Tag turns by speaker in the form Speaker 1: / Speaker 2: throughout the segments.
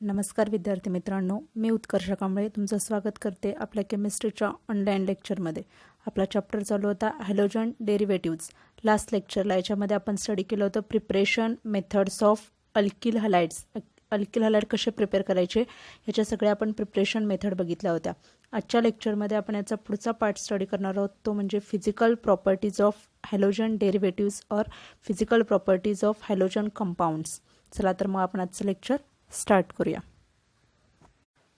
Speaker 1: नमस्कार विद्यार्थी मित्रांनो, मी उत्कर्ष कांबळे तुमचं स्वागत करते आपल्या केमिस्ट्रीच्या ऑनलाईन लेक्चरमध्ये। आपला चॅप्टर चालू होता हॅलोजन डेरिव्हेटिव्ह्ज। लास्ट लेक्चरला याच्यामध्ये आपण स्टडी केलं होतं preparation methods of alkyl halides. Alkyl halide कसे प्रिपेअर करायचे याच्या सगळ्या आपण प्रिपरेशन मेथड बघितल्या होत्या। आजच्या लेक्चरमध्ये आपण याचा पुढचा पार्ट स्टडी करणार आहोत, तो म्हणजे physical properties of halogen derivatives और physical properties of halogen compounds. चला तर मग आपण आजचं लेक्चर स्टार्ट करूया।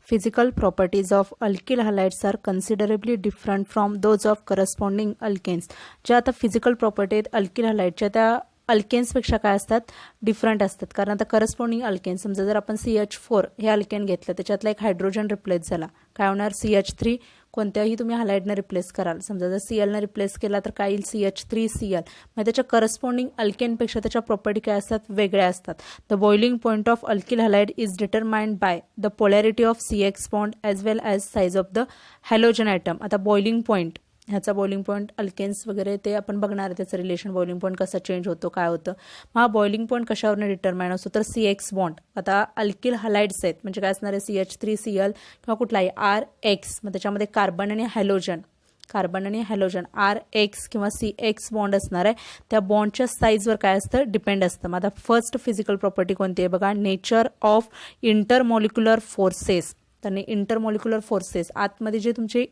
Speaker 1: Physical properties of alkyl halides are considerably different from those of corresponding alkanes। ज्या आता फिजिकल प्रॉपर्टी आहेत अल्किल हलाइडच्या त्या अल्केन्सपेक्षा काय असतात, डिफरंट असतात। कारण आता करस्पॉन्डिंग अल्केन, समजा जर आपण CH4 हे अल्केन घेतलं, त्याच्यातला एक हायड्रोजन रिप्लेस झाला, काय होणार CH3 कोणत्याही तुम्ही हलाइडने रिप्लेस कराल। समजा जर Cl ने रिप्लेस केला तर काय येईल CH3Cl। मग त्याच्या करस्पॉन्डिंग अल्केनपेक्षा त्याच्या प्रॉपर्टी काय असतात, वेगळ्या असतात। The boiling point of alkyl halide is determined by the polarity of CX bond as well as size of the halogen atom. आता बॉइलिंग पॉइंट, ह्याचा बॉइलिंग पॉइंट अल्केन्स वगैरे ते आपण बघणार आहे, त्याचं रिलेशन बॉइलिंग पॉइंट कसा चेंज होतो, काय होतं। मग हा बॉइलिंग पॉइंट कशावरने डिटरमाइन असतो, तर CX बॉन्ड। आता अल्किल हलाइड्स आहेत म्हणजे काय असणार आहे, CH3Cl किंवा कुठलाही RX, मग त्याच्यामध्ये कार्बन आणि हॅलोजन RX किंवा CX बॉन्ड असणार आहे। त्या बॉन्डच्या साईजवर काय असतं, डिपेंड असतं। मग आता फर्स्ट फिजिकल प्रॉपर्टी कोणती आहे बघा, नेचर ऑफ इंटरमॉलिक्युलर फोर्सेस। तर इंटरमॉलिक्युलर फोर्सेस, आतमध्ये जे तुमचे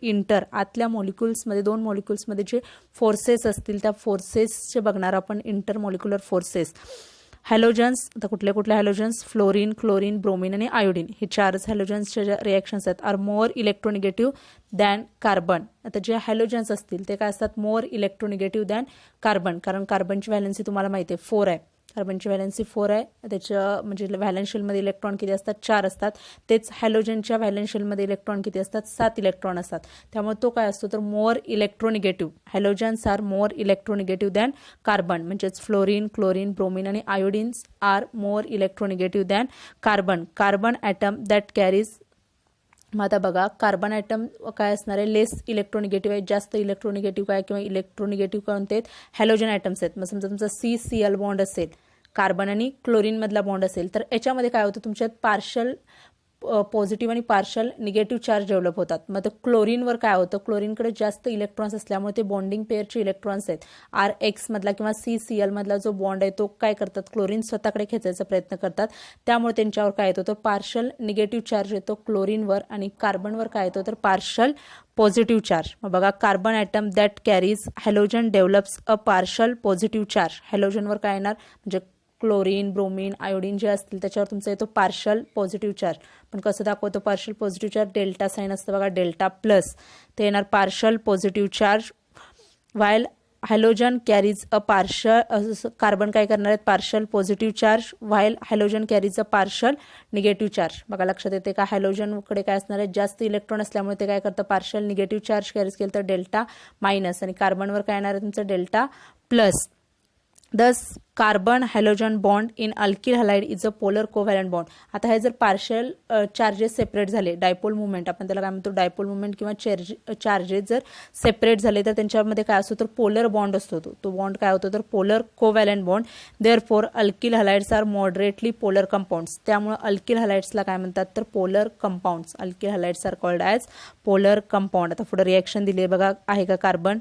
Speaker 1: आतल्या मॉलिक्युल्समध्ये, दोन मॉलिक्युल्समध्ये जे फोर्सेस असतील त्या फोर्सेसचे बघणार आपण, इंटरमॉलिक्युलर फोर्सेस। हॅलोजन्स, आता कुठले कुठले हॅलोजन्स, फ्लोरीन, क्लोरीन, ब्रोमीन आणि आयोडीन, हे चारच हॅलोजन्सचे जे रिॲक्शन्स आहेत R more electronegative than carbon. आता जे हॅलोजन्स असतील ते काय असतात, मोर इलेक्ट्रोनिगेटिव्ह दॅन कार्बन। कारण कार्बनची व्हॅलेन्सी तुम्हाला माहिती आहे 4 आहे, कार्बनची व्हॅलेन्सी 4 आहे। त्याच्या म्हणजे व्हॅलेन्शियलमध्ये इलेक्ट्रॉन किती असतात, 4 असतात। तेच हॅलोजनच्या व्हॅलेन्शियलमध्ये इलेक्ट्रॉन किती असतात, 7 इलेक्ट्रॉन असतात। त्यामुळे तो काय असतो, तर more electronegative, halogens are more electronegative than carbon. म्हणजेच फ्लोरीन, क्लोरीन, ब्रोमीन आणि iodines are more electronegative than carbon. Carbon atom that carries, मग आता बघा कार्बन ॲटम काय असणार आहे, लेस इलेक्ट्रोनिगेटिव्ह आहे, जास्त इलेक्ट्रोनिगेटिव्ह काय किंवा इलेक्ट्रोनिगेटिव्ह कोणते आहेत, हॅलोजन ॲटम्स आहेत। मग समजा तुमचा CCl बॉन्ड असेल, कार्बन आणि क्लोरीन मधला बॉन्ड असेल, तर याच्यामध्ये काय होतं, तुमच्यात पार्शल पॉझिटिव्ह आणि पार्शल निगेटिव्ह चार्ज डेव्हलप होतात। मग ते क्लोरीनवर काय होतं, क्लोरीनकडे जास्त इलेक्ट्रॉन्स असल्यामुळे ते बॉन्डिंग पेअरचे इलेक्ट्रॉन्स आहेत RX मधला किंवा CCl मधला जो बॉन्ड आहे तो काय करतात, क्लोरीन स्वतःकडे खेचायचा प्रयत्न करतात। त्यामुळे त्यांच्यावर काय येतो, तर पार्शल निगेटिव्ह चार्ज येतो क्लोरीनवर, आणि कार्बनवर काय येतो, तर पार्शल पॉझिटिव्ह चार्ज। मग बघा carbon atom that carries halogen develops a partial positive charge. हॅलोजनवर काय येणार, म्हणजे क्लोरीन, ब्रोमीन, आयोडीन जे असतील त्याच्यावर तुमचा येतो पार्शल पॉझिटिव्ह चार्ज। पण कसं दाखवतो partial positive charge, delta sign असतं बघा, डेल्टा प्लस, ते येणार partial positive charge. While halogen carries a partial, carbon काय करणार आहेत, partial positive charge, while halogen carries a partial negative charge. बघा लक्षात येते का, हॅलोजनकडे काय असणार आहे, जास्त इलेक्ट्रॉन असल्यामुळे ते काय करतं, पार्शल निगेटिव्ह चार्ज कॅरीज केलं तर डेल्टा मायनस, आणि कार्बनवर काय येणार आहे तुमचं, delta plus. Thus carbon halogen bond in alkyl halide is a polar covalent bond. आता हे जर पार्शल चार्जेस सेपरेट झाले, डायपोल मुवमेंट आपण त्याला काय म्हणतो, डायपोल मुवमेंट किंवा चार्जेस जर सेपरेट झाले तर त्यांच्यामध्ये काय असतो, तर पोलर बॉन्ड असतो। तो बॉन्ड काय होतो, तर polar covalent bond. Therefore alkyl halides are moderately polar compounds. त्यामुळे अल्किल हलाइड्सला काय म्हणतात, तर polar compounds. Alkyl halides are called as polar compound. आता पुढे रिॲक्शन दिली बघा, आहे का कार्बन,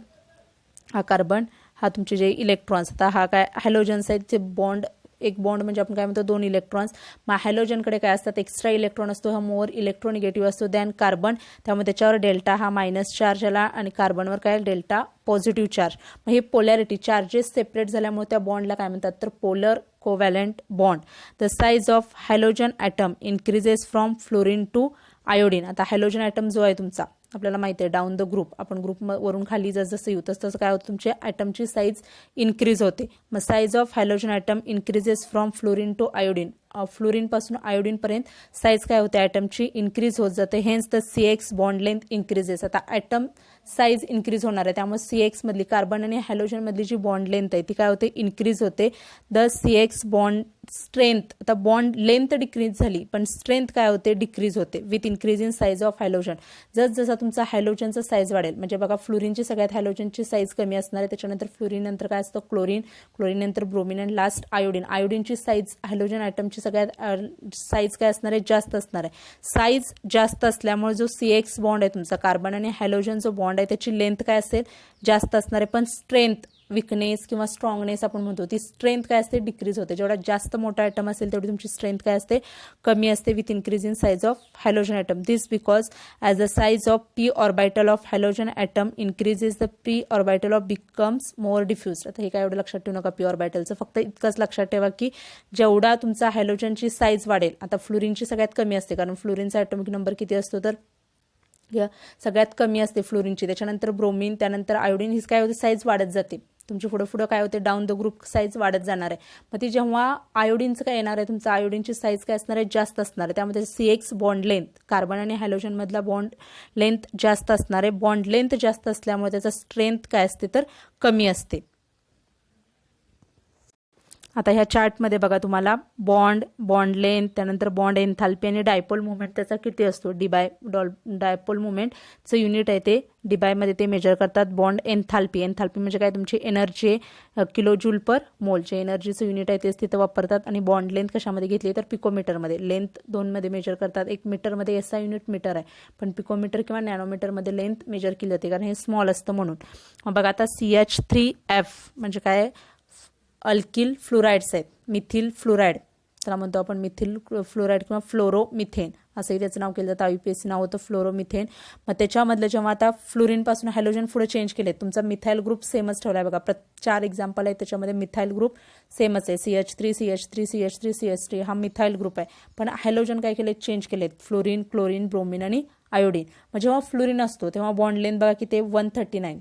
Speaker 1: हा कार्बन, हा तुमचे जे इलेक्ट्रॉन्स, आता हा काय हॅलोजन्स आहेत, ते बॉन्ड, एक बॉन्ड म्हणजे आपण काय म्हणतो 2 इलेक्ट्रॉन्स। मग हॅलोजनकडे काय असतात, एक्स्ट्रा इलेक्ट्रॉन असतो, हा मोर इलेक्ट्रोनिगेटिव्ह असतो दॅन कार्बन। त्यामुळे त्याच्यावर डेल्टा हा मायनस चार्ज आला, आणि कार्बनवर काय डेल्टा पॉझिटिव्ह चार्ज। मग हे पोलॅरिटी चार्जेस सेपरेट झाल्यामुळे त्या बॉन्डला काय म्हणतात, तर polar covalent bond. The size of halogen atom increases from fluorine to iodine. आता हॅलोजन ॲटम जो आहे तुमचा, आपल्याला माहिती आहे डाऊन द ग्रुप, आपण ग्रुप वरून खाली जसं येऊ तसं काय होतं, तुमच्या ॲटमची साईज इन्क्रीज होते। मग size of halogen atom increases from fluorine to iodine, फ्लोरीनपासून आयोडीनपर्यंत साईज काय होते ॲटमची, इन्क्रीज होत जाते। Hence the CX bond length increases. आता ॲटम साईज इन्क्रीज होणार आहे, त्यामुळे CX मधली कार्बन आणि हॅलोजन मधली जी बॉन्ड लेंथ आहे ती काय होते, इन्क्रीज होते. द CX बॉन्ड स्ट्रेंथ, आता बॉन्ड लेंथ डिक्रीज झाली पण स्ट्रेंथ काय होते, डिक्रीज होते with increase in size of halogen. जसा तुमचा हॅलोजनचा साईज वाढेल, म्हणजे बघा फ्लोरीनची सगळ्यात हॅलोजनची साईज कमी असणार आहे, त्याच्यानंतर फ्लोरीन नंतर काय असतं, क्लोरीन, क्लोरीन नंतर ब्रोमीन आणि लास्ट आयोडीन. आयोडीनची साईज हॅलोजन आयटमची सगळ्यात साईज काय असणार आहे, जास्त असणार आहे. साईज जास्त असल्यामुळे जो CX बॉन्ड आहे तुमचा कार्बन आणि हॅलोजन जो बॉन्ड आहे त्याची लेंथ काय असेल, जास्त असणार आहे, पण स्ट्रेंथ, विकनेस किंवा स्ट्रॉंगनेस आपण म्हणतो ती स्ट्रेंथ काय असते, डिक्रीज होते. जेवढा जास्त मोठा आयटम असेल तेवढी तुमची स्ट्रेंथ काय असते, कमी असते with increase in size of halogen atom. This because as the size of p orbital of halogen atom increases the p orbital of becomes more diffuse. आता हे काय एवढं लक्षात ठेवू नका p ऑर्बिटलचं, फक्त इतकंच लक्षात ठेवा की जेवढा तुमचा हॅलोजनची साईज वाढेल, आता फ्लोरीनची सगळ्यात कमी असते कारण फ्लोरीनचा ॲटॉमिक नंबर किती असतो, तर सगळ्यात कमी असते फ्लोरीनची, त्याच्यानंतर ब्रोमीन, त्यानंतर आयोडीन, ही काय होते, साईज वाढत जाते. तुमची पुढे काय होते, डाऊन द ग्रुप साईज वाढत जाणार आहे. मग ती जेव्हा आयोडीनचं काय येणार आहे, तुमचं आयोडीनची साईज काय असणार आहे, जास्त असणार आहे. त्यामध्ये CX बॉन्ड लेंथ, कार्बन आणि हॅलोजन मधला बॉन्ड लेंथ जास्त असणार आहे. बॉन्ड लेंथ जास्त असल्यामुळे त्याचा स्ट्रेंथ काय असते, तर कमी असते. आता ह्या चार्टमध्ये बघा तुम्हाला बॉन्ड, बॉन्ड लेंथ, त्यानंतर बॉन्ड एन्थाल्पी आणि डायपोल मुवमेंट त्याचा किती असतो, डायपोल मुवमेंटचं युनिट आहे ते डिबायमध्ये ते मेजर करतात. बॉन्ड एन्थाल्पी, एन्थाल्पी म्हणजे काय, तुमची एनर्जी आहे, किलोजूल पर मोलचे एनर्जीचं युनिट आहे तेच तिथं वापरतात. आणि बॉन्ड लेंथ कशामध्ये घेतली, तर पिकोमीटरमध्ये. लेंथ 2 मध्ये मेजर करतात, एक मीटरमध्ये SI युनिट मीटर आहे, पण पिकोमीटर किंवा नॅनोमीटरमध्ये लेंथ मेजर केली जाते कारण हे स्मॉल असतं म्हणून. बघा आता CH3F म्हणजे काय, अल्किल फ्लोराइड्स आहेत, मिथिल फ्लोराइड त्याला म्हणतो आपण, मिथिल फ्लोराइड किंवा फ्लोरोमिथेन असंही त्याचं नाव केलं जातं, IUPAC नाव होतं फ्लोरोमिथेन. मग त्याच्यामधलं जेव्हा आता फ्लोरीनपासून हॅलोजन पुढे चेंज केले, तुमचा मिथाईल ग्रुप सेमच ठेवला आहे बघा. 4 एक्झाम्पल आहे त्याच्यामध्ये मिथाईल ग्रुप सेमच आहे, CH3 CH3 CH3 CH3 हा मिथाईल ग्रुप आहे. पण हॅलोजन काय केले, चेंज केलेत, फ्लोरीन, क्लोरीन, ब्रोमीन आणि आयोडीन. मग जेव्हा फ्लोरीन असतो तेव्हा बॉन्ड लेंथ बघा किती, 139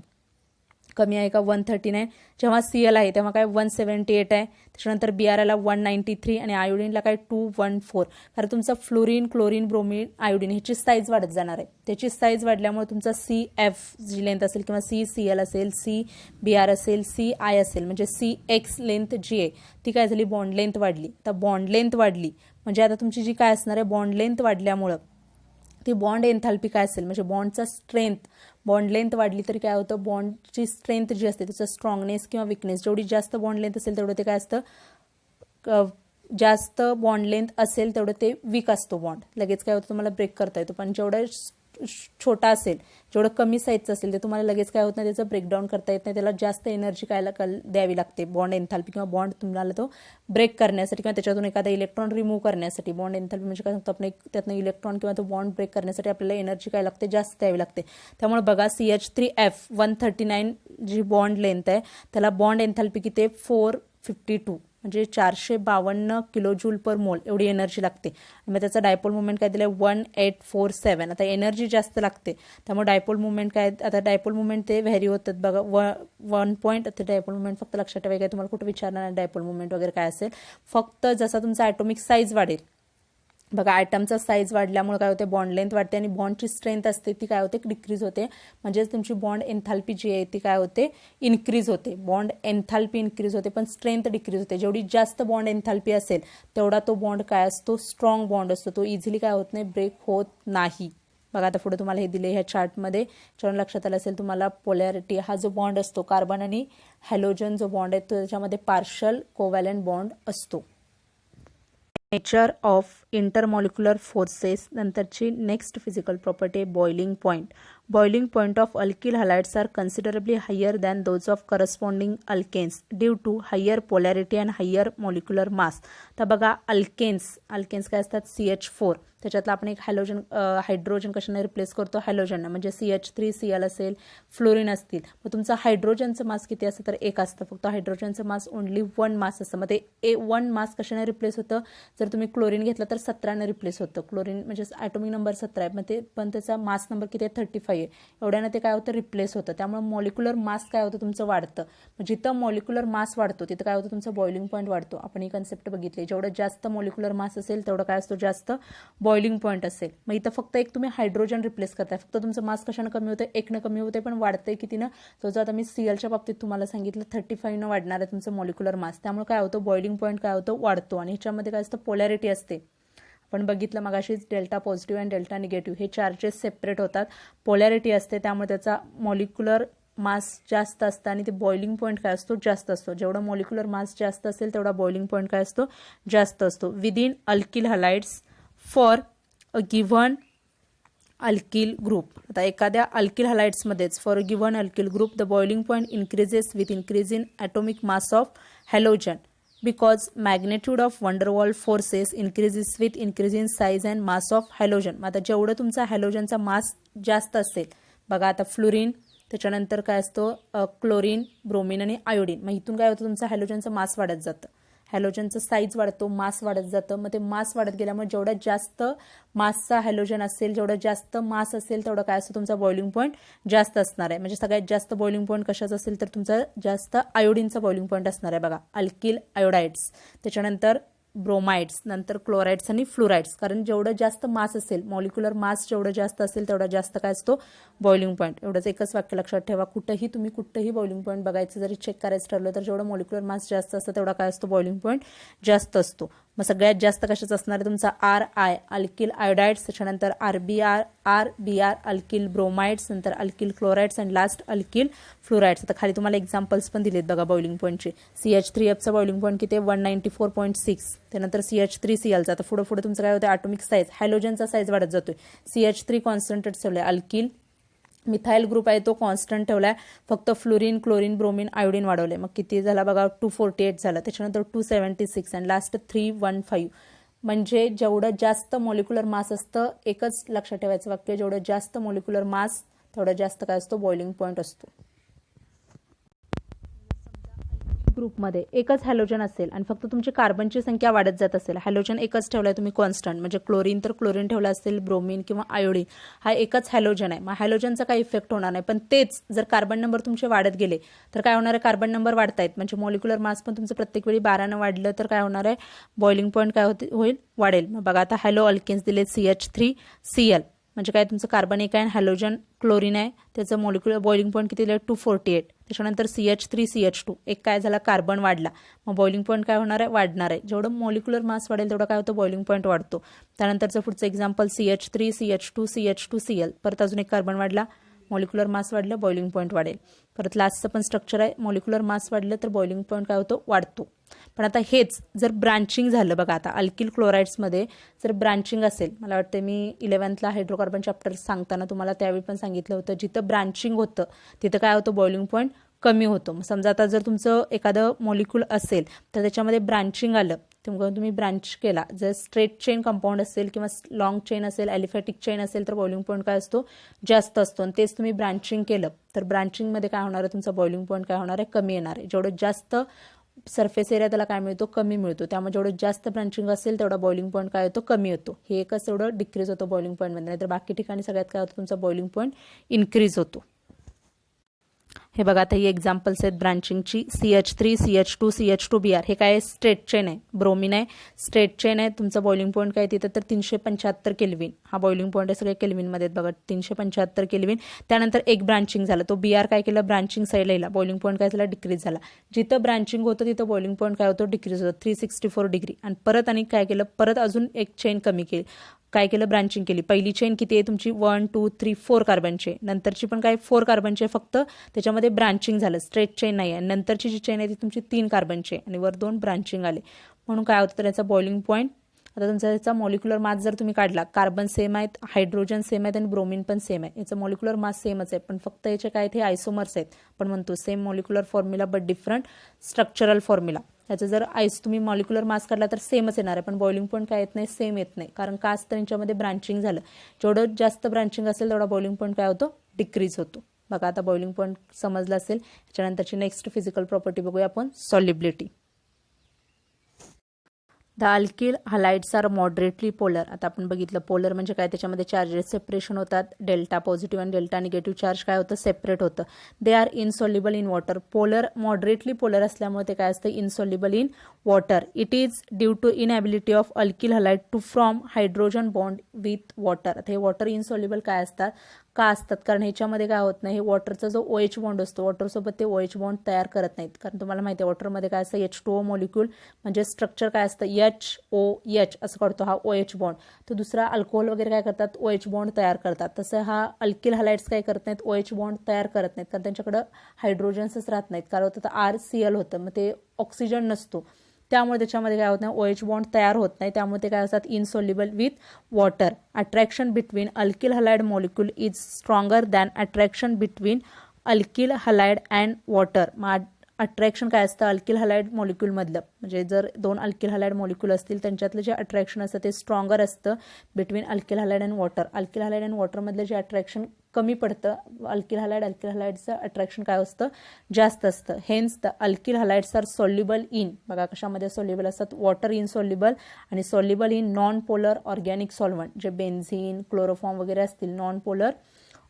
Speaker 1: कमी आहे का, 139. जेव्हा Cl आहे तेव्हा काय 178 आहे, त्याच्यानंतर Br ला 193 आणि आयोडीनला काय 214. कारण तुमचा फ्लोरीन, क्लोरीन, ब्रोमीन, आयोडीन ह्याची साईज वाढत जाणार आहे. त्याची साईज वाढल्यामुळे तुमचा CF जी लेंथ असेल किंवा CCl असेल, CBr असेल, CI असेल, म्हणजे CX लेंथ जी आहे ती काय झाली, बॉन्ड लेंथ वाढली. तर बॉन्ड लेंथ वाढली म्हणजे आता तुमची जी काय असणार आहे, बॉन्ड लेंथ वाढल्यामुळं ती बॉन्ड एन्थाल्पी काय असेल, म्हणजे बॉन्डचा स्ट्रेंथ, बॉन्ड लेंथ वाढली तरी काय होतं, बॉन्डची स्ट्रेंथ जी असते त्याचं स्ट्रॉंगनेस किंवा विकनेस, जेवढी जास्त बॉन्ड लेंथ असेल तेवढं ते काय असतं, जास्त बॉन्ड लेंथ असेल तेवढं ते वीक असतो बॉन्ड, लगेच काय होतं तुम्हाला ब्रेक करता येतो. पण जेवढं छोटा असेल, जेवढं कमी साईजचं असेल ते तुम्हाला लगेच काय होत नाही, त्याचं ब्रेकडाऊन करता येत नाही, त्याला जास्त एनर्जी काय द्यावी लागते बॉन्ड एन्थाल्पी किंवा बॉन्ड तुम्हाला तो ब्रेक करण्यासाठी किंवा त्याच्यातून एखादा इलेक्ट्रॉन रिमूव्ह करण्यासाठी. बॉन्ड एन्थाल्पी म्हणजे काय सांगतो आपण, त्यातनं इलेक्ट्रॉन किंवा तो बॉन्ड ब्रेक करण्यासाठी आपल्याला एनर्जी काय लागते, जास्त द्यावी लागते. त्यामुळे बघा CH3F 139 जी बॉन्ड लेंथ आहे त्याला बॉन्ड एन्थाल्पी किती, 452 म्हणजे 452 किलोजूल पर मोल एवढी एनर्जी लागते. मग त्याचा डायपोल मुवमेंट काय दिलं, 1847. आता एनर्जी जास्त लागते त्यामुळे डायपोल मुवमेंट काय, आता डायपोल मुवमेंट ते व्हॅरी होतात बघा, 1 पॉईंट. ते डायपोल मुवमेंट फक्त लक्षात ठेवायचं, तुम्हाला कुठे विचारणार नाही डायपोल मुवमेंट वगैरे काय असेल, फक्त जसा तुमचा ॲटॉमिक साईज वाढेल बघा, आयटमचा साईज वाढल्यामुळे काय होते, बॉन्ड लेंथ वाढते आणि बॉन्डची स्ट्रेंथ असते ती काय होते, डिक्रीज होते. म्हणजेच तुमची बॉन्ड एन्थाल्पी जी आहे ती काय होते, इन्क्रीज होते. बॉन्ड एन्थाल्पी इन्क्रीज होते पण स्ट्रेंथ डिक्रीज होते. जेवढी जास्त बॉन्ड एन्थाल्पी असेल तेवढा तो बॉन्ड काय असतो, स्ट्रॉंग बॉन्ड असतो, तो इझिली काय होत नाही, ब्रेक होत नाही. बघा आता पुढे तुम्हाला हे दिले ह्या चार्टमध्ये, जेव्हा लक्षात आलं असेल तुम्हाला, पोलॅरिटी हा जो बॉन्ड असतो, कार्बन आणि हॅलोजन जो बॉन्ड आहे त्याच्यामध्ये पार्शल कोव्हॅलंट बॉन्ड असतो. Nature of intermolecular forces. नंतरची next physical property boiling point. Boiling point of alkyl halides are considerably higher than those of corresponding alkanes due to higher polarity and higher molecular mass. तर बघा alkanes काय असतात, CH4 त्याच्यातला आपण एक hydrogen कशाने replace करतो, हॅलोजन, म्हणजे CH3Cl असेल, फ्लोरीन असतील. मग तुमचं हायड्रोजनचं मास किती असतं, तर 1 असतं फक्त. हायड्रोजनचं मास ओनली 1 मास असतं. मग ते 1 मास कशाने रिप्लेस होतं, जर तुम्ही क्लोरीन घेतलं तर 17ने रिप्लेस होतं. क्लोरीन म्हणजे ॲटॉमिक नंबर 17 आहे, पण त्याचा मास नंबर किती आहे 35 आहे. एवढ्यानं ते काय होतं रिप्लेस होतं. त्यामुळे मॉलिक्युलर मास काय होतं तुमचं वाढतं. जिथं मॉलिक्युलर मास वाढतो तिथं काय होतं तुमचं बॉइलिंग पॉईंट वाढतो. आपण ही कन्सेप्ट बघितली. जेवढं जास्त मॉलिक्युलर मास असेल तेवढं काय असतो जास्त बॉइलिंग पॉईंट असेल. मग इथं फक्त एक तुम्ही हायड्रोजन रिप्लेस करताय. फक्त तुमचं मास कशानं कमी होतं, 1 कमी होते, पण वाढतंय कितीनं. तो आता मी सीएलच्या बाबतीत तुम्हाला सांगितलं 35 वाढणार आहे तुमचं मॉलिक्युलर मास. त्यामुळे काय होतं बॉइलिंग पॉईंट काय होतं वाढतो. आणि ह्याच्यामध्ये काय असतं पोलॅरिटी असते. आपण बघितलं मगाशीच डेल्टा पॉझिटिव्ह आणि डेल्टा निगेटिव्ह हे चार्जेस सेपरेट होतात. पोलॅरिटी असते त्यामुळे त्याचा मॉलिक्युलर मास जास्त असतं आणि ते बॉइलिंग पॉईंट काय असतो जास्त असतो. जेवढा मॉलिक्युलर मास जास्त असेल तेवढा बॉइलिंग पॉईंट काय असतो जास्त असतो. Within alkyl halides for a given alkyl group. आता एखाद्या अल्किल हलाइड्समध्येच for a given alkyl group the boiling point increases with increase in atomic mass of halogen because magnitude of van der Waals forces increases with increase in size and mass of halogen. आता जेवढं तुमचा हॅलोजनचा मास जास्त असेल बघा, आता fluorine त्याच्यानंतर काय असतो क्लोरीन, ब्रोमीन आणि आयोडीन. मग इथून काय होतं तुमचा हॅलोजनचं मास वाढत जातं. हॅलोजनचं साईज वाढतो, मास वाढत जातं. मग ते मास वाढत गेल्यामुळे जेवढा जास्त मासचा हॅलोजन असेल जेवढा जास्त मास असेल तेवढा काय असतो तुमचा बॉइलिंग पॉईंट जास्त असणार आहे. म्हणजे सगळ्यात जास्त बॉइलिंग पॉईंट कशाचा असेल तर तुमचा जास्त आयोडीनचा बॉइलिंग पॉईंट असणार आहे. बघा अल्किल आयोडाइड्स, त्याच्यानंतर ब्रोमाइड्स, नंतर क्लोराइड्स आणि फ्लोराइड्स. कारण जेवढं जास्त मास असेल मॉलिक्युलर मास जेवढं जास्त असेल तेवढा जास्त काय असतो बॉइलिंग पॉईंट. एवढंच एकच वाक्य लक्षात ठेवा. कुठंही बॉइलिंग पॉईंट बघायचं जरी चेक करायचं ठरलं तर जेवढं मॉलिक्युलर मास जास्त असतं तेवढा काय असतो बॉइलिंग पॉईंट जास्त असतो. मग सगळ्यात जास्त कशाचं असणार आहे तुमचा RI अल्किल आयोडाइड्स, त्याच्यानंतर RBr अल्किल ब्रोमाइड्स, नंतर अल्किल क्लोराइड्स आणि लास्ट अल्किल फ्लोराइड्स. आता खाली तुम्हाला एक्झाम्पल्स पण दिलेत बघा बॉइलिंग पॉईंटचे. CH3Fचा बॉइलिंग पॉईंट किती आहे 194.6. त्यानंतर CH3Clचा. आता पुढे तुमचं काय होतं ॲटॉमिक साईज हॅलोजनचा साईज वाढत जातोय. CH3 कॉन्स्टंट ठेवलाय. अल्किल मिथाइल ग्रुप आहे तो कॉन्स्टंट ठेवलाय. फक्त फ्लोरीन, क्लोरीन, ब्रोमीन, आयोडीन वाढवले. मग किती झाला बघा 248 झालं. त्याच्यानंतर 276 आणि लास्ट 315. म्हणजे जेवढं जास्त मॉलिक्युलर मास असतं, एकच लक्षात ठेवायचं वाक्य, जेवढं जास्त मॉलिक्युलर मास तेवढं जास्त काय असतो बॉइलिंग पॉईंट असतो. ग्रुपमध्ये एकच हॅलोजन असेल आणि फक्त तुमची कार्बनची संख्या वाढत जात असेल, हॅलोजन एकच ठेवलाय तुम्ही कॉन्स्टंट, म्हणजे क्लोरीन तर क्लोरीन ठेवला असेल, ब्रोमीन किंवा आयोडीन हा एकच हॅलोजन आहे. मग हॅलोजनचा काही इफेक्ट होणार नाही. पण तेच जर कार्बन नंबर तुमचे वाढत गेले तर काय होणार आहे, कार्बन नंबर वाढतायत म्हणजे मॉलिक्युलर मास पण तुमचं प्रत्येक वेळी 12 वाढलं तर काय होणार आहे, बॉइलिंग पॉईंट काय होईल वाढेल. मग बघा आता हॅलो अल्केन्स दिले CH3Cl म्हणजे काय तुमचं कार्बन एक आहे आणि हॅलोजन क्लोरीन आहे, त्याचं मॉलिक्युलर बॉइलिंग पॉईंट किती दिलं 248. त्याच्यानंतर CH3CH2 एक काय झाला कार्बन वाढला, मग बॉइलिंग पॉईंट काय होणार आहे वाढणार आहे. जेवढं मॉलिक्युलर मास वाढेल तेवढं काय होतं बॉइलिंग पॉईंट वाढतो. त्यानंतरचं पुढचं एक्झाम्पल CH3CH2CH2Cl परत अजून एक कार्बन वाढला, मॉलिक्युलर मास वाढलं बॉइलिंग पॉईंट वाढेल. परत लास्टचं पण स्ट्रक्चर आहे, मॉलिक्युलर मास वाढलं तर बॉइलिंग पॉईंट काय होतो वाढतो. पण आता हेच जर ब्रांचिंग झालं बघा, आता अल्किल क्लोराइड्समध्ये जर ब्रांचिंग असेल, मला वाटतं मी 11th हायड्रोकार्बन चॅप्टर सांगताना तुम्हाला त्यावेळी पण सांगितलं होतं, जिथं ब्रांचिंग होतं तिथं काय होतं बॉइलिंग पॉईंट कमी होतो. मग समजा आता जर तुमचं एखादं मॉलिक्यूल असेल तर त्याच्यामध्ये ब्रांचिंग आलं, तेव्हा तुम्ही ब्रांच केला, जर स्ट्रेट चेन कंपाऊंड असेल किंवा लॉंग चेन असेल, ॲलिफॅटिक चेन असेल तर बॉइलिंग पॉईंट काय असतो जास्त असतो. आणि तेच तुम्ही ब्रांचिंग केलं तर ब्रांचिंगमध्ये काय होणार आहे, तुमचा बॉइलिंग पॉईंट काय होणार आहे कमी येणार आहे. जेवढं जास्त सरफेस एरिया त्याला काय मिळतो कमी मिळतो, त्यामुळे जेवढं जास्त ब्रांचिंग असेल तेवढा बॉइलिंग पॉईंट काय होतो कमी होतो. हे एकच एवढं डिक्रीज होतो बॉइलिंग पॉईंटमध्ये, नाहीतर बाकी ठिकाणी सगळ्यात काय होतं तुमचा बॉइलिंग पॉईंट इन्क्रीज होतो. हे बघा आता ही एक्झाम्पल्स आहेत ब्रांचिंगची. CH3 CH2 CH2Br हे काय स्ट्रेट चेन आहे, ब्रोमीन आहे स्ट्रेट चेन आहे. तुमचं बॉइलिंग पॉईंट काय तिथं तर 375 केल्विन हा बॉइलिंग पॉईंट आहे, सगळे केल्विनमध्ये बघा 375 केल्विन. त्यानंतर एक ब्रांचिंग झालं, तो Br काय केलं ब्रांचिंग साईडला येईल, बॉइलिंग पॉईंट काय झाला डिक्रीज झाला. जिथं ब्रांचिंग होतं तिथं बॉइलिंग पॉईंट काय होतं डिक्रीज होतं 364 डिग्री. आणि परत आणि काय केलं, परत अजून एक चेन कमी केली, काय केलं ब्रांचिंग केली. पहिली चेन किती आहे तुमची 1 2 3 4 कार्बनचे, नंतरची पण काय 4 कार्बनचे, फक्त त्याच्यामध्ये ब्रांचिंग झालं स्ट्रेट चेन नाही आहे. नंतरची जी चेन आहे ती तुमची 3 कार्बनचे आणि वर 2 ब्रांचिंग आले, म्हणून काय होतं तर याचा बॉइलिंग पॉईंट. आता तुमचा याचा मॉलिक्युलर मास जर तुम्ही काढला, कार्बन सेम आहेत, हायड्रोजन सेम आहेत आणि ब्रोमीन पण सेम आहे, याचं मॉलिक्युलर मास सेमच आहे, पण फक्त याचे काय ते आयसोमर्स आहेत. आपण म्हणतो same molecular formula but different structural formula. त्याचं जर तुम्ही मॉलिक्युलर मास काढला तर सेमच येणार आहे, पण बॉइलिंग पॉईंट काय येत नाही सेम येत नाही, कारण का असतं यांच्यामध्ये ब्रांचिंग झालं. जेवढं जास्त ब्रांचिंग असेल तेवढा बॉइलिंग पॉईंट काय होतो डिक्रीज होतो. बघा आता बॉइलिंग पॉईंट समजला असेल. त्याच्यानंतरची नेक्स्ट फिजिकल प्रॉपर्टी बघूया आपण, solubility. The alkyl halides are moderately polar. आता आपण बघितलं पोलर म्हणजे काय, त्याच्यामध्ये चार्जेस सेपरेशन होतात, डेल्टा पॉझिटिव्ह आणि डेल्टा निगेटिव्ह चार्ज काय होतं, सेपरेट होतं. They are insoluble in water. Polar moderately polar असल्यामुळे ते काय असतं, insoluble in water. It is due to inability of alkyl halide to form hydrogen bond with water. आता हे वॉटर इनसॉल्युबल काय असतात, का असतात, कारण ह्याच्यामध्ये काय होत नाही, वॉटरचा जो OH बॉन्ड असतो वॉटरसोबत ते OH बॉन्ड तयार करत नाहीत. कारण तुम्हाला माहिती आहे वॉटरमध्ये काय असतं, H2O मॉलिक्यूल म्हणजे स्ट्रक्चर काय असतं, HOH असं करतो हा OH बॉन्ड. तो दुसरा अल्कोहोल वगैरे काय करतात, OH बॉन्ड तयार करतात. तसं हा अल्किल हलाइड्स काय करत नाहीत, OH बॉन्ड तयार करत नाहीत, कारण त्यांच्याकडे हायड्रोजन्सच राहत नाहीत. कारण होतं तर RCl होतं, मग ते ऑक्सिजन नसतो, त्यामुळे त्याच्यामध्ये काय होत नाही, OH बॉन्ड तयार होत नाही. त्यामुळे ते काय असतात, insoluble with water. Attraction between alkyl halide molecule is stronger than attraction between alkyl halide and water. मग अट्रॅक्शन काय असतं अल्किल हलाइड मॉलिक्यूलमधलं, म्हणजे जर दोन अल्किल हलाइड मॉलिक्यूल असतील त्यांच्यातलं जे अट्रॅक्शन असतं ते स्ट्रॉंगर असतं between alkyl halide and water. Alkyl halide and वॉटरमधलं जे अट्रॅक्शन कमी पडतं, अल्किल हलाइडचं अट्रॅक्शन काय असतं, जास्त असतं. Hence the alkyl halides are soluble in, बघा कशामध्ये सॉल्युबल असतात, वॉटर इनसॉल्युबल आणि soluble in non polar organic solvent. जे बेन्झिन क्लोरोफॉर्म वगैरे असतील नॉन पोलर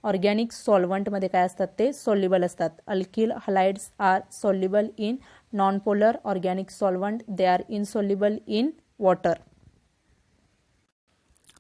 Speaker 1: ऑर्गॅनिक सॉल्व्हंटमध्ये काय असतात, ते सॉल्युबल असतात. Alkyl halides are soluble in non polar organic solvent. They are insoluble in water.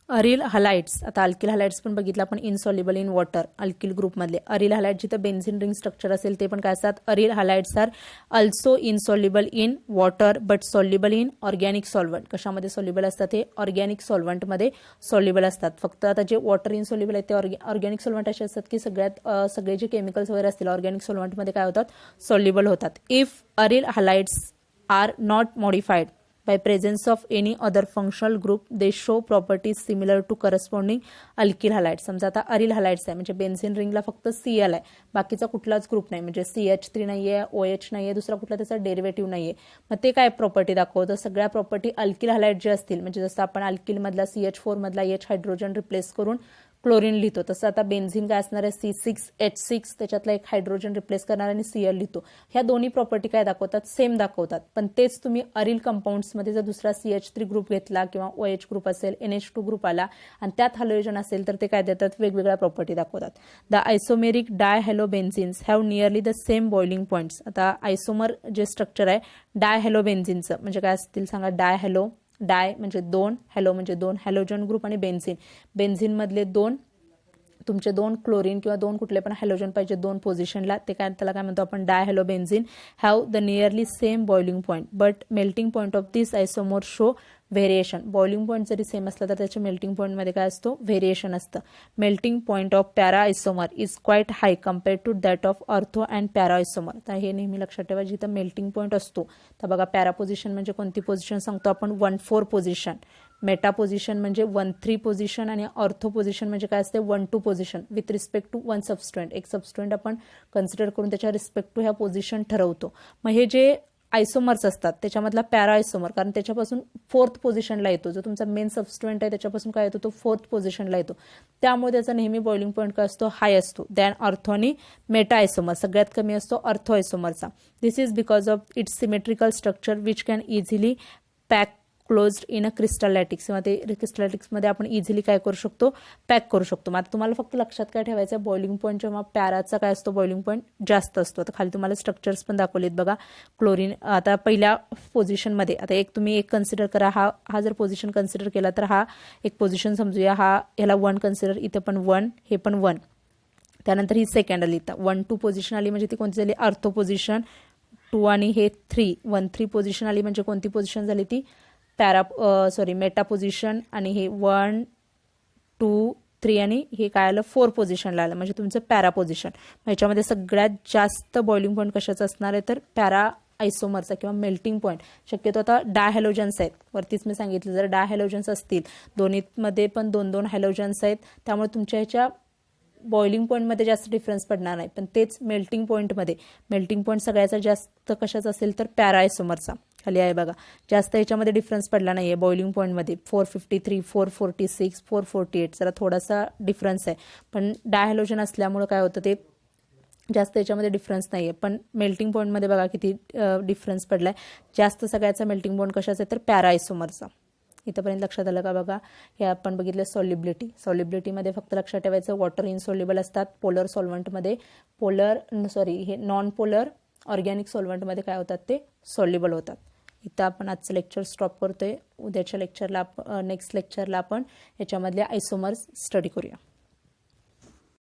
Speaker 1: Aryl halides, आता अल्किल हलाइड्स पण बघितलं आपण, इनसॉल्युबल इन वॉटर अल्किल ग्रुपमधले. अरिल हलाइड जिथं बेन्झिन रिंग स्ट्रक्चर असेल ते पण काय असतात, aryl halides are also insoluble in water but soluble in organic solvent. कशामध्ये सॉल्युबल असतात, हे ऑर्गॅनिक सॉल्व्हंटमध्ये सॉल्युबल असतात. फक्त आता जे वॉटर इनसॉल्युबल आहेत ते ऑर्गॅनिक सॉल्व्हंट असे असतात की सगळे जे केमिकल्स वगैरे असतील ऑर्गॅनिक सॉल्व्हंटमध्ये काय होतात, सॉल्युबल होतात. If aryl halides are not modified by presence of any other functional group they show properties similar to corresponding alkyl halides. समजा आता अरिल हलाइड्स आहे म्हणजे बेन्झिन रिंगला फक्त Cl आहे, बाकीचा कुठलाच ग्रुप नाही, म्हणजे CH3 नाहीये, OH नाहीये, दुसरा कुठला त्याचा डेरिव्हेटिव्ह नाहीये. मग ते काय प्रॉपर्टी दाखवतं, सगळ्या प्रॉपर्टी अल्किल हलाइड जे असतील, म्हणजे जसं आपण अल्किल मधला CH4 मधला H हायड्रोजन रिप्लेस करून क्लोरीन लिहितो, तसं आता बेन्झिन काय असणार आहे, C6H6 त्याच्यातला एक हायड्रोजन रिप्लेस करणार आणि Cl लिहितो. ह्या दोन्ही प्रॉपर्टी काय दाखवतात, सेम दाखवतात. पण तेच तुम्ही अरिल कंपाऊंड्समध्ये जर दुसरा CH3 ग्रुप घेतला किंवा OH ग्रुप असेल, NH2 ग्रुप आला आणि त्यात हॅलोजन असेल तर ते काय देतात, वेगवेगळ्या प्रॉपर्टी दाखवतात. The isomeric dihalobenzenes have nearly the same boiling points. आता आयसोमर जे स्ट्रक्चर आहे डायहॅलोबेन्झिनचं म्हणजे काय असतील सांगा, डाय म्हणजे दोन, हॅलो म्हणजे दोन, हॅलोजन ग्रुप आणि बेन्झिन मधले दोन तुमचे दोन क्लोरीन किंवा दोन कुठले पण हॅलोजन पाहिजे दोन पोझिशनला, ते काय त्याला काय म्हणतो आपण, dihalobenzene have the nearly same boiling point but melting point of this isomer show variation. Boiling point जरी सेम असला तर त्याच्या मेल्टिंग पॉईंटमध्ये काय असतो, व्हेरिएशन असतं. Melting point of para isomer is quite high compared to that of ortho and para isomer. तर हे नेहमी लक्षात ठेवा, जिथं मेल्टिंग पॉईंट असतो तर बघा पॅरा पोझिशन म्हणजे कोणती पोझिशन सांगतो आपण, 1,4 पोझिशन. मेटा पोझिशन म्हणजे 1,3 पोझिशन आणि ऑर्थो पोझिशन म्हणजे काय असते, 1,2 position with respect to one substituent. एक सबस्टुएंट आपण कन्सिडर करून त्याच्या रिस्पेक्ट टू ह्या पोझिशन ठरवतो. मग हे जे आयसोमर्स असतात त्याच्यामधला पॅरा आयसोमर, कारण त्याच्यापासून 4th पोझिशनला येतो, जो तुमचा मेन सबस्टुएंट आहे त्याच्यापासून काय येतो, तो 4th पोझिशनला येतो. त्यामुळे त्याचा नेहमी बॉइलिंग पॉईंट काय असतो, हाय असतो दॅन ऑर्थो आणि मेटा आयसोमर. सगळ्यात कमी असतो ऑर्थो आयसोमरचा. This is because of its symmetrical structure which can easily pack closed in a crystal lattice. किंवा ते क्रिस्टलॅटिक्समध्ये आपण इझिली काय करू शकतो, पॅक करू शकतो. मग आता तुम्हाला फक्त लक्षात काय ठेवायचं, बॉइलिंग पॉईंट जेव्हा पॅराचा काय असतो, बॉइलिंग पॉईंट जास्त असतो. आता खाली तुम्हाला स्ट्रक्चर्स पण दाखवलेत बघा. क्लोरीन आता पहिल्या पोझिशनमध्ये, आता एक तुम्ही एक कन्सिडर करा, हा जर पोझिशन कन्सिडर केला तर हा एक पोझिशन समजूया, ह्याला 1 कन्सिडर, इथं पण 1, हे पण 1. त्यानंतर ही सेकंड आली, तर 1-2 पोझिशन आली म्हणजे ती कोणती झाली, ऑर्थो पोझिशन. 2 आणि हे 3, 1-3 पोझिशन आली म्हणजे कोणती पोझिशन झाली, ती मेटा पोझिशन. आणि हे 1, 2, 3 आणि हे काय आलं, 4 पोझिशनला आलं म्हणजे तुमचं पॅरा पोझिशन. ह्याच्यामध्ये सगळ्यात जास्त बॉइलिंग पॉईंट कशाचं असणार आहे तर पॅरा आयसोमरचा किंवा मेल्टिंग पॉईंट. शक्यतो आता डायहॅलोजन्स आहेत, वरतीच मी सांगितलं, जर डायहॅलोजन्स असतील, दोन्हीमध्ये पण 2-2 हॅलोजन्स आहेत, त्यामुळे तुमच्या ह्याच्या बॉइलिंग पॉईंटमध्ये जास्त डिफरन्स पडणार नाही. पण तेच मेल्टिंग पॉईंट सगळ्याचा जास्त कशाचा असेल तर पॅरा आयसोमरचा. खाली आहे बघा, जास्त याच्यामध्ये डिफरन्स पडला नाहीये बॉइलिंग पॉईंटमध्ये. 453, 446, 448 जरा थोडासा डिफरन्स आहे. पण डायहॅलोजन असल्यामुळे काय होतं, ते जास्त याच्यामध्ये डिफरन्स नाही आहे, पण मेल्टिंग पॉईंटमध्ये बघा किती डिफरन्स पडला आहे. जास्त सगळ्याचा मेल्टिंग पॉईंट कशाचा आहे तर पॅरा आयसोमरचा. इथंपर्यंत लक्षात आलं का बघा. हे आपण बघितलं सॉलिबिलिटीमध्ये फक्त लक्षात ठेवायचं वॉटर इनसॉल्युबल असतात. पोलर सॉल्व्हंटमध्ये हे नॉन पोलर ऑर्गॅनिक सॉल्व्हंटमध्ये काय होतात ते सॉल्युबल होतात. इथं आपण आजचं लेक्चर स्टॉप करतोय. उद्याच्या लेक्चरला नेक्स्ट लेक्चरला आपण याच्यामधले आयसोमर्स स्टडी करूया.